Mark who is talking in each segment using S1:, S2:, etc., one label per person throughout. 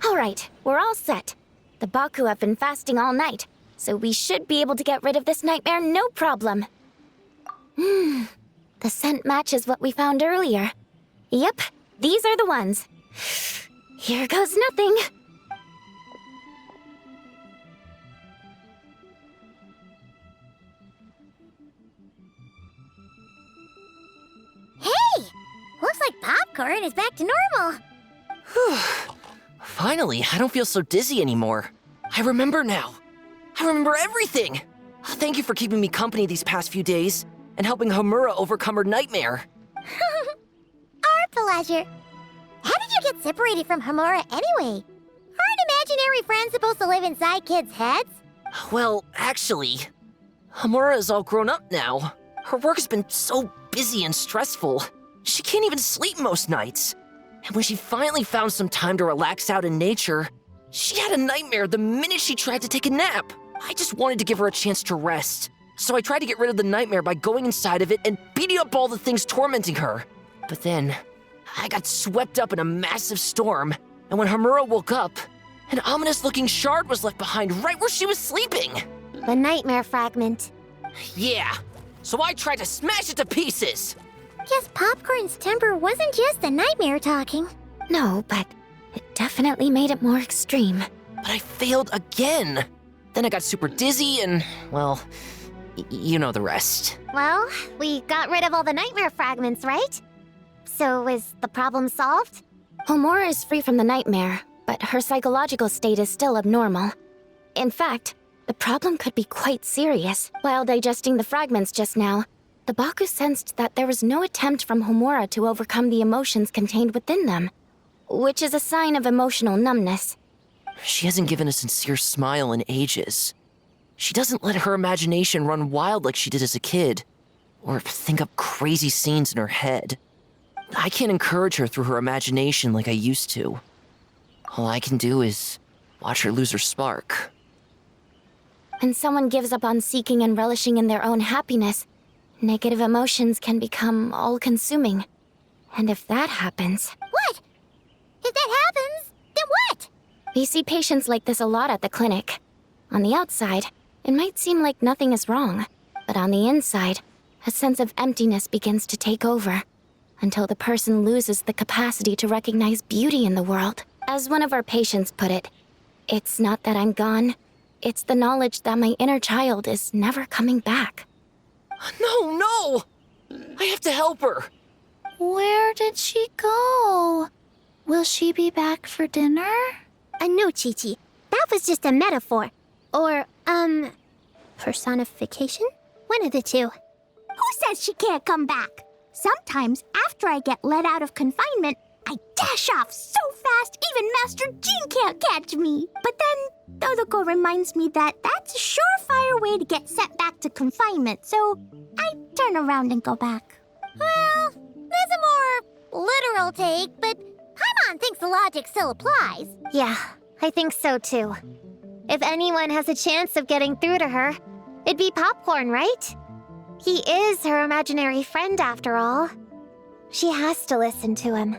S1: Alright, we're all set. The Baku have been fasting all night, so we should be able to get rid of this nightmare no problem. The scent matches what we found earlier. Yep, these are the ones. Here goes nothing.
S2: Hey! Looks like popcorn is back to normal.
S3: Finally, I don't feel so dizzy anymore. I remember now. I remember everything. Thank you for keeping me company these past few days and helping Homura overcome her nightmare.
S2: Our pleasure. How did you get separated from Homura anyway? Aren't imaginary friends supposed to live inside kids' heads?
S3: Well, actually, Homura is all grown up now. Her work has been so busy and stressful. She can't even sleep most nights. And when she finally found some time to relax out in nature, she had a nightmare the minute she tried to take a nap. I just wanted to give her a chance to rest. So I tried to get rid of the nightmare by going inside of it and beating up all the things tormenting her. But then, I got swept up in a massive storm, and when Homura woke up, an ominous-looking shard was left behind right where she was sleeping.
S2: The nightmare fragment.
S3: Yeah, so I tried to smash it to pieces.
S2: Guess Popcorn's temper wasn't just the nightmare talking.
S1: No, but it definitely made it more extreme.
S3: But I failed again. Then I got super dizzy and, well, you know the rest.
S2: Well, we got rid of all the nightmare fragments, right? So is the problem solved?
S1: Homura is free from the nightmare, but her psychological state is still abnormal. In fact, the problem could be quite serious. While digesting the fragments just now, the Baku sensed that there was no attempt from Homura to overcome the emotions contained within them, which is a sign of emotional numbness.
S3: She hasn't given a sincere smile in ages. She doesn't let her imagination run wild like she did as a kid, or think up crazy scenes in her head. I can't encourage her through her imagination like I used to. All I can do is watch her lose her spark.
S1: When someone gives up on seeking and relishing in their own happiness, negative emotions can become all-consuming. And if that happens...
S2: What? If that happens, then what?
S1: We see patients like this a lot at the clinic. On the outside, it might seem like nothing is wrong, but on the inside, a sense of emptiness begins to take over, until the person loses the capacity to recognize beauty in the world. As one of our patients put it, it's not that I'm gone, it's the knowledge that my inner child is never coming back.
S3: No! I have to help her!
S4: Where did she go? Will she be back for dinner?
S2: No, Chi-Chi. That was just a metaphor. Or, personification? One of the two. Who says she can't come back? Sometimes, after I get let out of confinement, I dash off so fast even Master Jean can't catch me. But then, Dodoko reminds me that that's a surefire way to get sent back to confinement, so I turn around and go back. Well, there's a more literal take, but Paimon thinks the logic still applies.
S1: Yeah, I think so too. If anyone has a chance of getting through to her, it'd be Popcorn, right? He is her imaginary friend after all. She has to listen to him.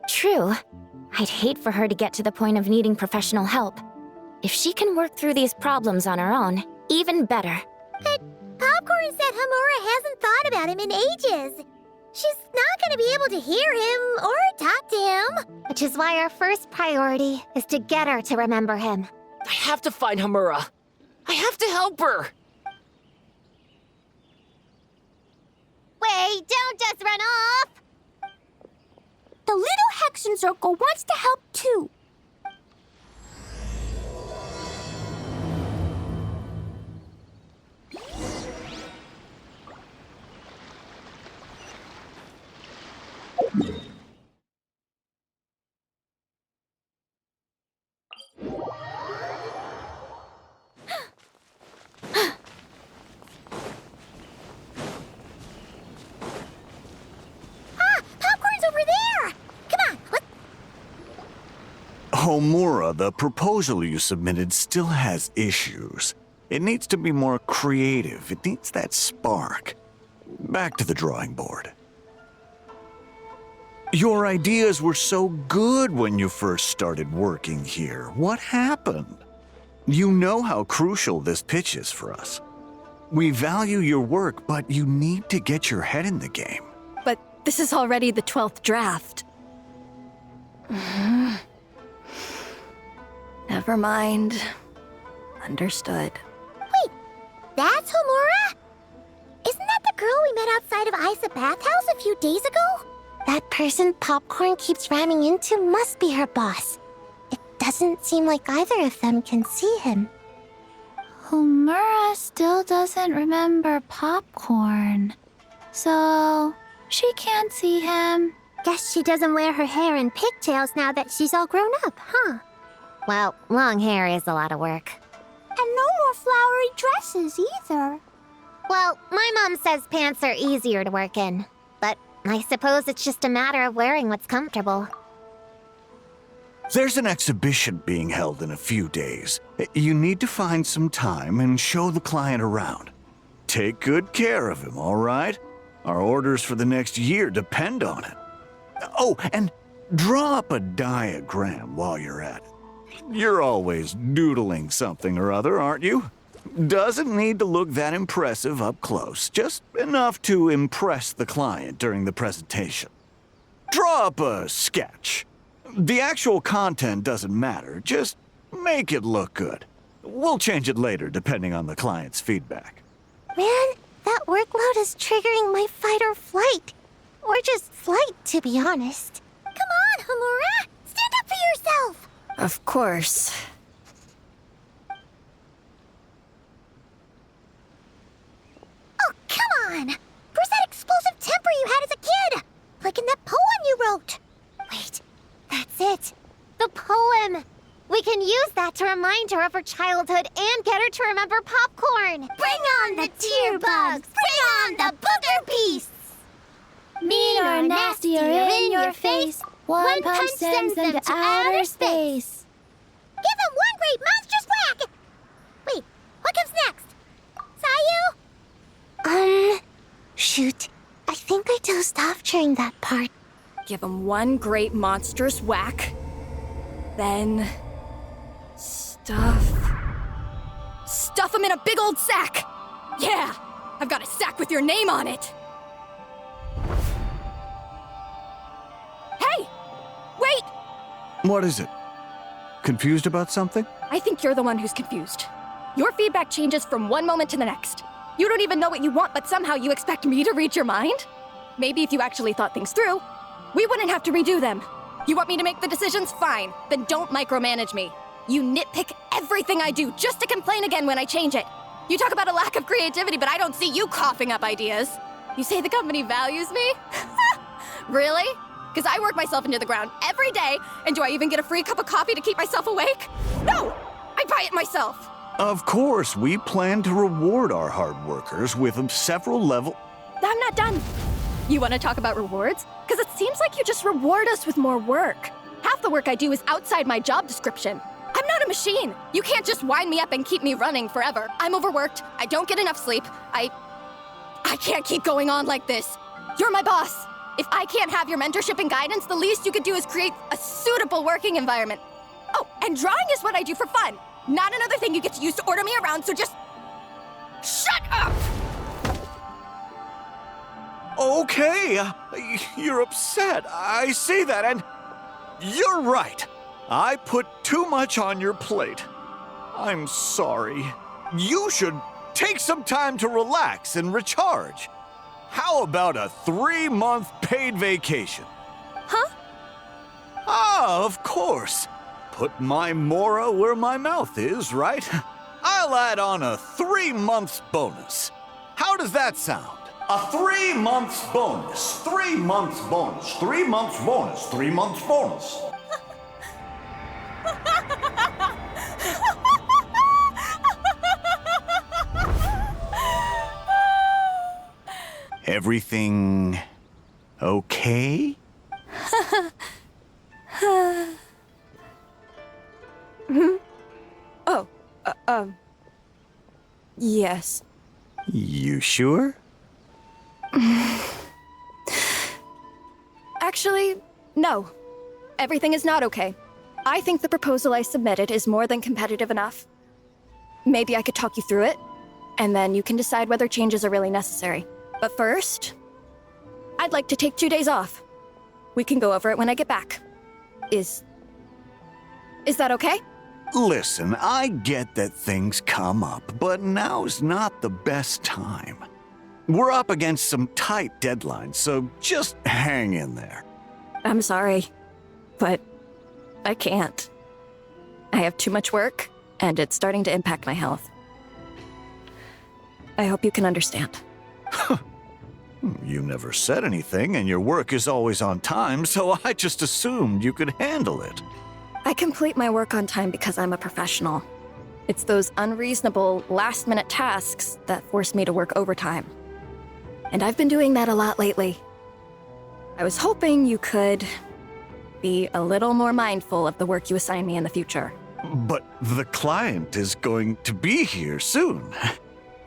S1: True. I'd hate for her to get to the point of needing professional help. If she can work through these problems on her own, even better.
S2: But Popcorn said Homura hasn't thought about him in ages. She's not gonna be able to hear him or talk to him.
S1: Which is why our first priority is to get her to remember him.
S3: I have to find Homura. I have to help her.
S2: Wait, don't just run off! The little Hexen Circle wants to help too. Popcorn's over there! Come on, let's...
S5: Homura, the proposal you submitted still has issues. It needs to be more creative. It needs that spark. Back to the drawing board. Your ideas were so good when you first started working here. What happened? You know how crucial this pitch is for us. We value your work, but you need to get your head in the game.
S6: But this is already the 12th draft. Never mind. Understood.
S2: Wait, that's Homura? Isn't that the girl we met outside of Isa Bathhouse a few days ago? That person Popcorn keeps ramming into must be her boss. It doesn't seem like either of them can see him.
S4: Homura still doesn't remember Popcorn. So, she can't see him.
S2: Guess she doesn't wear her hair in pigtails now that she's all grown up, huh?
S1: Well, long hair is a lot of work.
S2: And no more flowery dresses either.
S1: Well, my mom says pants are easier to work in. But I suppose it's just a matter of wearing what's comfortable.
S5: There's an exhibition being held in a few days. You need to find some time and show the client around. Take good care of him, all right? Our orders for the next year depend on it. Oh, and draw up a diagram while you're at it. You're always doodling something or other, aren't you? Doesn't need to look that impressive up close, just enough to impress the client during the presentation. Draw up a sketch. The actual content doesn't matter, just make it look good. We'll change it later depending on the client's feedback.
S2: Man, that workload is triggering my fight or flight. Or just flight, to be honest. Come on, Homura! Stand up for yourself!
S6: Of course.
S2: Oh, come on! Where's that explosive temper you had as a kid? Like in that poem you wrote. Wait, that's it. The poem! We can use that to remind her of her childhood and get her to remember Popcorn. Bring on the tear bugs! Bring on the booger beasts!
S4: Mean or nasty or in your face, one punch sends them to outer space.
S2: Give them one great monstrous whack! Wait, what comes next? Sayu? Shoot. I think I dozed off during that part.
S6: Give him one great monstrous whack. Then... Stuff him in a big old sack! Yeah! I've got a sack with your name on it! Hey! Wait!
S5: What is it? Confused about something?
S6: I think you're the one who's confused. Your feedback changes from one moment to the next. You don't even know what you want, but somehow you expect me to read your mind? Maybe if you actually thought things through, we wouldn't have to redo them. You want me to make the decisions? Fine. Then don't micromanage me. You nitpick everything I do just to complain again when I change it. You talk about a lack of creativity, but I don't see you coughing up ideas. You say the company values me? Really? Because I work myself into the ground every day, and do I even get a free cup of coffee to keep myself awake? No! I buy it myself!
S5: Of course, we plan to reward our hard workers with several level...
S6: I'm not done. You want to talk about rewards? Because it seems like you just reward us with more work. Half the work I do is outside my job description. I'm not a machine. You can't just wind me up and keep me running forever. I'm overworked. I don't get enough sleep. I can't keep going on like this. You're my boss. If I can't have your mentorship and guidance, the least you could do is create a suitable working environment. Oh, and drawing is what I do for fun. Not another thing you get to use to order me around, so just... shut up!
S5: Okay, you're upset. I see that, and you're right. I put too much on your plate. I'm sorry. You should take some time to relax and recharge. How about a 3-month paid vacation?
S6: Huh?
S5: Ah, of course. Put my Mora where my mouth is, right? I'll add on a 3 months bonus. How does that sound? A 3 months bonus, 3 months bonus, 3 months bonus, 3 months bonus. Everything okay?
S6: Oh, yes.
S5: You sure?
S6: No, everything is not okay. I think the proposal I submitted is more than competitive enough. Maybe I could talk you through it, and then you can decide whether changes are really necessary. But first, I'd like to take 2 days off. We can go over it when I get back. Is that okay?
S5: Listen, I get that things come up, but now's not the best time. We're up against some tight deadlines, so just hang in there.
S6: I'm sorry, but I can't. I have too much work, and it's starting to impact my health. I hope you can understand.
S5: You never said anything, and your work is always on time, so I just assumed you could handle it.
S6: I complete my work on time because I'm a professional. It's those unreasonable, last-minute tasks that force me to work overtime. And I've been doing that a lot lately. I was hoping you could be a little more mindful of the work you assign me in the future.
S5: But the client is going to be here soon.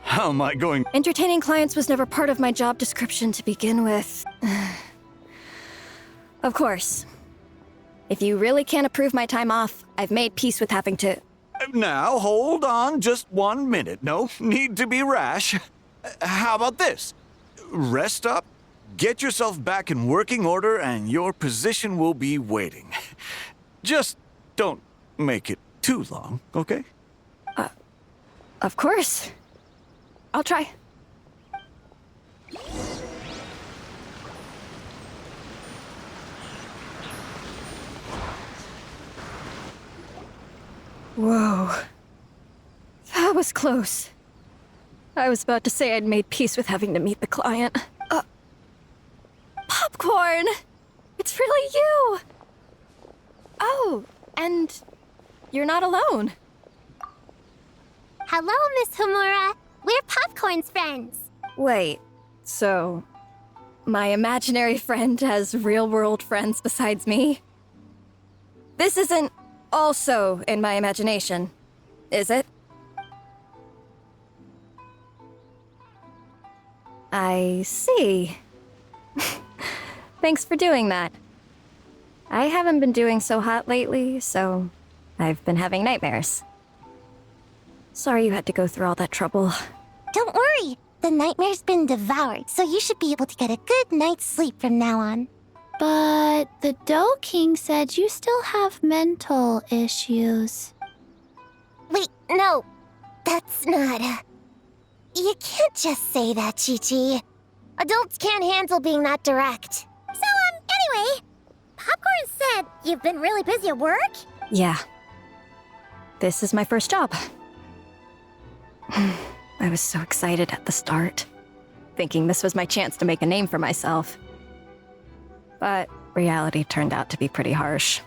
S5: How am I going?
S6: Entertaining clients was never part of my job description to begin with. Of course. If you really can't approve my time off, I've made peace with having to...
S5: Now, hold on just 1 minute. No need to be rash. How about this? Rest up, get yourself back in working order, and your position will be waiting. Just don't make it too long, okay?
S6: Of course. I'll try. Whoa. That was close. I was about to say I'd made peace with having to meet the client. Popcorn! It's really you! Oh, and you're not alone.
S2: Hello, Miss Homura. We're Popcorn's friends.
S6: Wait, so my imaginary friend has real-world friends besides me? This isn't also in my imagination, is it? I see. Thanks for doing that. I haven't been doing so hot lately, so I've been having nightmares. Sorry you had to go through all that trouble.
S2: Don't worry. The nightmare's been devoured, so you should be able to get a good night's sleep from now on.
S4: But the Dough King said you still have mental issues.
S2: Wait, no. That's not... You can't just say that, Chi-Chi. Adults can't handle being that direct. So, anyway, Popcorn said you've been really busy at work?
S6: Yeah. This is my first job. I was so excited at the start, thinking this was my chance to make a name for myself. But reality turned out to be pretty harsh.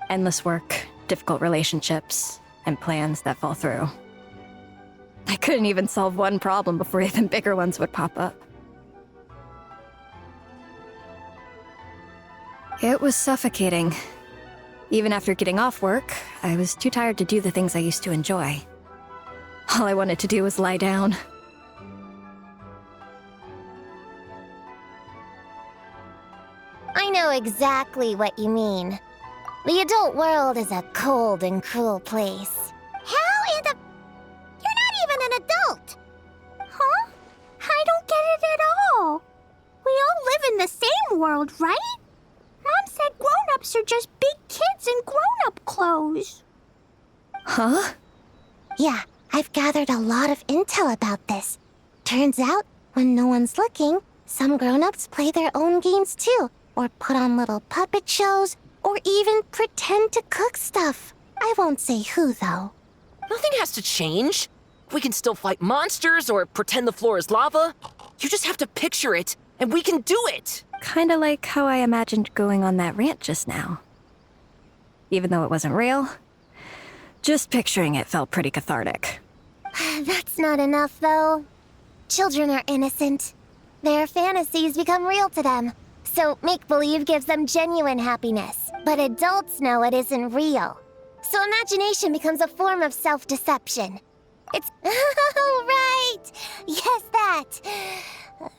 S6: Endless work, difficult relationships, and plans that fall through. I couldn't even solve one problem before even bigger ones would pop up. It was suffocating. Even after getting off work, I was too tired to do the things I used to enjoy. All I wanted to do was lie down.
S2: I know exactly what you mean. The adult world is a cold and cruel place. How in the... You're not even an adult! Huh? I don't get it at all. We all live in the same world, right? Mom said grown-ups are just big kids in grown-up clothes.
S6: Huh?
S2: Yeah, I've gathered a lot of intel about this. Turns out, when no one's looking, some grown-ups play their own games too, or put on little puppet shows, or even pretend to cook stuff. I won't say who, though.
S3: Nothing has to change. We can still fight monsters or pretend the floor is lava. You just have to picture it, and we can do it!
S6: Kinda like how I imagined going on that rant just now. Even though it wasn't real, just picturing it felt pretty cathartic.
S2: That's not enough, though. Children are innocent. Their fantasies become real to them. So make-believe gives them genuine happiness. But adults know it isn't real. So imagination becomes a form of self-deception. It's... Oh, right! Yes, that!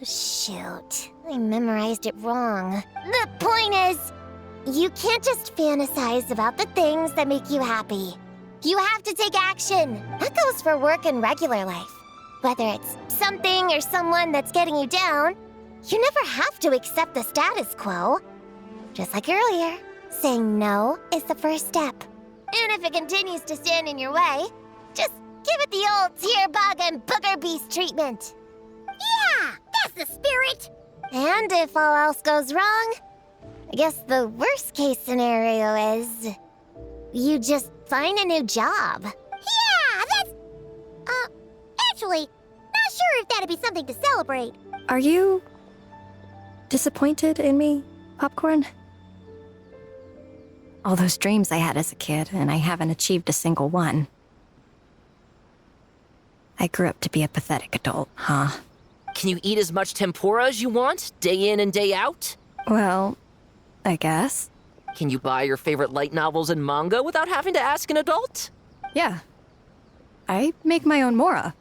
S2: Shoot, I memorized it wrong. The point is, you can't just fantasize about the things that make you happy. You have to take action. That goes for work and regular life. Whether it's something or someone that's getting you down, you never have to accept the status quo. Just like earlier, saying no is the first step. And if it continues to stand in your way, just give it the old tear bug and booger beast treatment. Yeah, that's the spirit! And if all else goes wrong, I guess the worst case scenario is you just find a new job. Yeah, that's... actually, not sure if that'd be something to celebrate.
S6: Are you disappointed in me, Popcorn? All those dreams I had as a kid, and I haven't achieved a single one. I grew up to be a pathetic adult, huh?
S3: Can you eat as much tempura as you want, day in and day out?
S6: Well, I guess.
S3: Can you buy your favorite light novels and manga without having to ask an adult?
S6: Yeah. I make my own mora,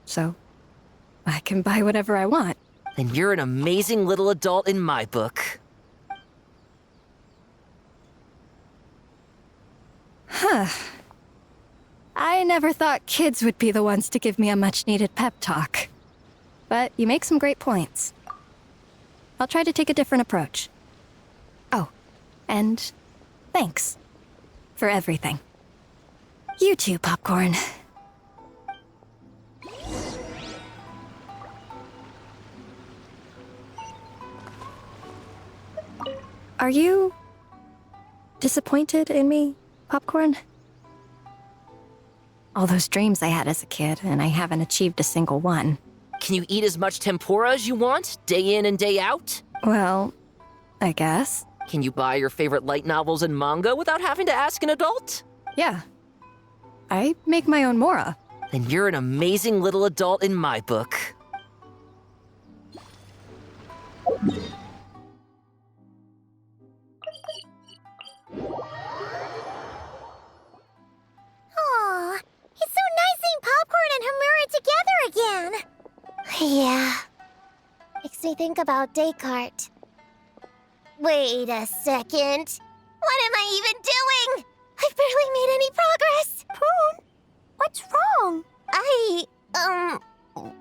S6: so I can buy whatever I want.
S3: Then you're an amazing little adult in my book.
S6: Huh. I never thought kids would be the ones to give me a much-needed pep talk. But you make some great points. I'll try to take a different approach. Oh, and thanks for everything. You too, Popcorn. Are you disappointed in me, Popcorn? All those dreams I had as a kid, and I haven't achieved a single one.
S3: Can you eat as much tempura as you want, day in and day out?
S6: Well, I guess.
S3: Can you buy your favorite light novels and manga without having to ask an adult?
S6: Yeah. I make my own mora.
S3: Then you're an amazing little adult in my book.
S2: Aw, it's so nice seeing Popcorn and Hamura together again. Yeah. Makes me think about Descartes. Wait a second. What am I even doing? I've barely made any progress. Prune, what's wrong?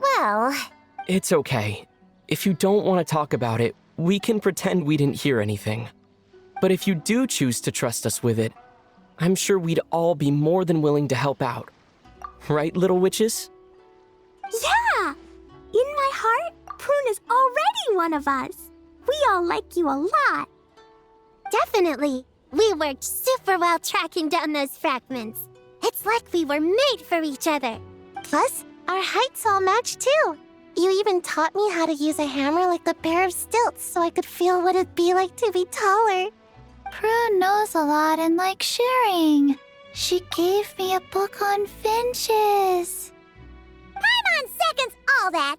S2: Well...
S7: It's okay. If you don't want to talk about it, we can pretend we didn't hear anything. But if you do choose to trust us with it, I'm sure we'd all be more than willing to help out. Right, little witches?
S2: Yeah! In my heart, Prune is already one of us. We all like you a lot. Definitely. We worked super well tracking down those fragments. It's like we were made for each other. Plus, our heights all match too. You even taught me how to use a hammer like a pair of stilts so I could feel what it'd be like to be taller.
S4: Prune knows a lot and likes sharing. She gave me a book on finches.
S2: Paimon seconds all that.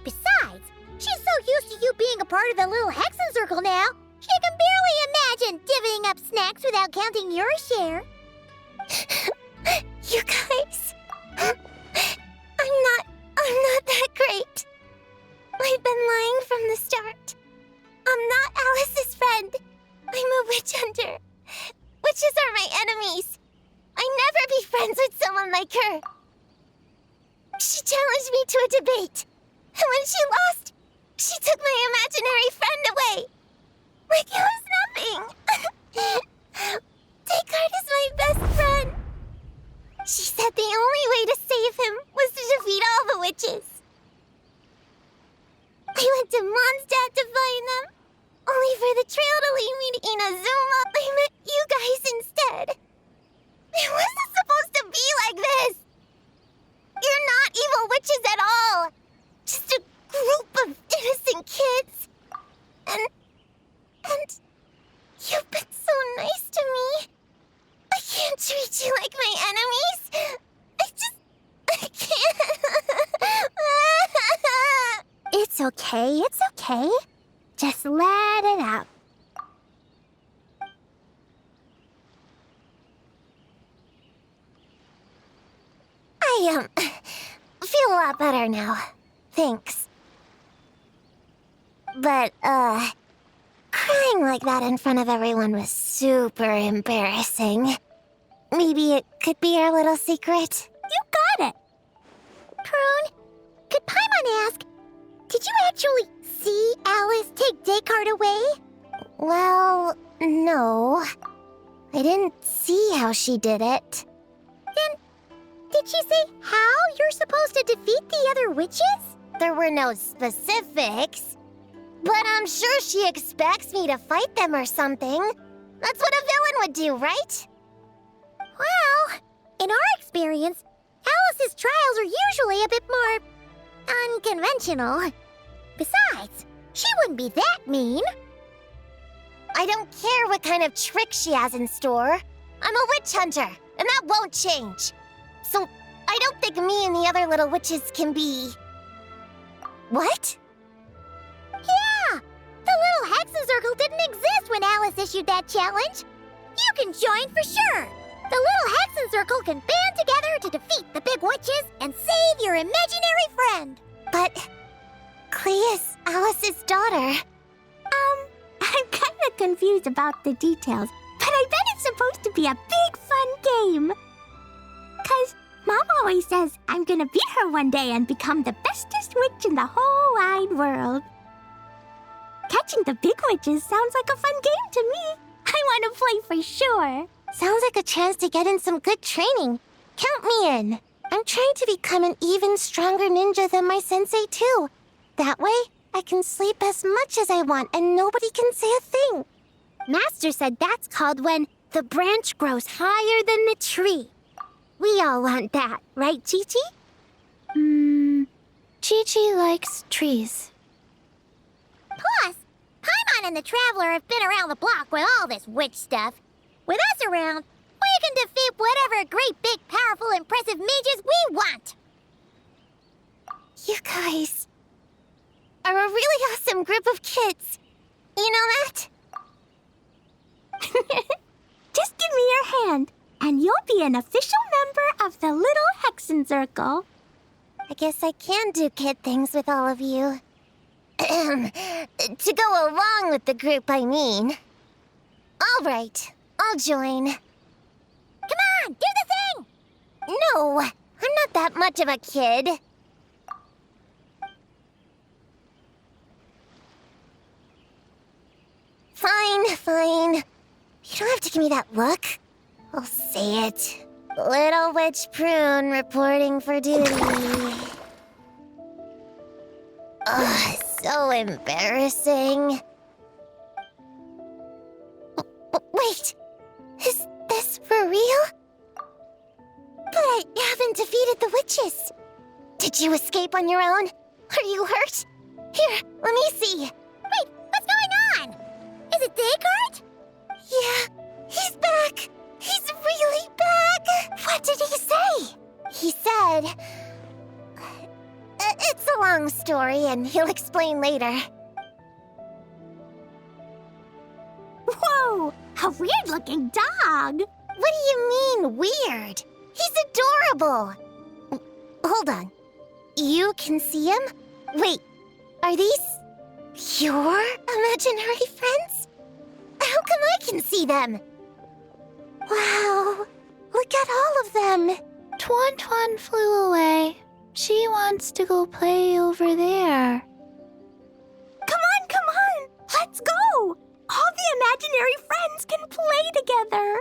S2: Besides, she's so used to you being a part of the little Hexen Circle now, she can barely imagine divvying up snacks without counting your share. You guys, I'm not that great. I've been lying from the start. I'm not Alice's friend. I'm a witch hunter. Witches are my enemies. I never be friends with someone like her. She challenged me to a debate, and when she lost, she took my imaginary friend away. Like it was nothing. Descartes is my best friend. She said the only way to save him was to defeat all the witches. I went to Mondstadt to find them, only for the trail to lead me to Inazuma. I met you guys instead. It wasn't supposed to be like this. You're not evil witches at all. Just a group of innocent kids. And you've been so nice to me. I can't treat you like my enemies. I can't. It's okay, it's okay. Just let it out. I feel a lot better now. Thanks. But, crying like that in front of everyone was super embarrassing. Maybe it could be our little secret. You got it! Prune, could Paimon ask, did you actually see Alice take Descartes away? Well, no. I didn't see how she did it. Then, did she say how you're supposed to defeat the other witches? There were no specifics. But I'm sure she expects me to fight them or something. That's what a villain would do, right? Well, in our experience, Alice's trials are usually a bit more unconventional. Besides, she wouldn't be that mean. I don't care what kind of trick she has in store. I'm a witch hunter, and that won't change. So, I don't think me and the other little witches can be... What? Yeah! The little Hexen Circle didn't exist when Alice issued that challenge. You can join for sure. The little Hexen Circle can band together to defeat the big witches and save your imaginary friend. But Clea is Alice's daughter. I'm kind of confused about the details, but I bet it's supposed to be a big fun game. 'Cause Mom always says I'm gonna beat her one day and become the bestest witch in the whole wide world. Catching the big witches sounds like a fun game to me. I want to play for sure. Sounds like a chance to get in some good training. Count me in. I'm trying to become an even stronger ninja than my sensei, too. That way, I can sleep as much as I want and nobody can say a thing. Master said that's called when the branch grows higher than the tree. We all want that, right, Chi-Chi?
S1: Chi-Chi likes trees.
S2: Plus, Paimon and the Traveler have been around the block with all this witch stuff. With us around, we can defeat whatever great, big, powerful, impressive mages we want. You guys are a really awesome group of kids. You know that? Just give me your hand, and you'll be an official member of the Little Hexen Circle. I guess I can do kid things with all of you. To go along with the group, I mean. All right, I'll join. Come on, do the thing! No, I'm not that much of a kid. Fine. You don't have to give me that look. I'll say it. Little Witch Prune reporting for duty. Ugh, so embarrassing. Wait, is this for real? But I haven't defeated the witches. Did you escape on your own? Are you hurt? Here, let me see. Wait, what's going on? Is it Descartes? Yeah, he's back. He's really back. What did he say? He said... it's a long story, and he'll explain later. Whoa! A weird-looking dog! What do you mean, weird? He's adorable! Hold on. You can see him? Wait, are these your imaginary friends? How come I can see them? Wow, look at all of them.
S1: Tuan flew away. She wants to go play over there.
S2: Come on! Let's go! All the imaginary friends can play together.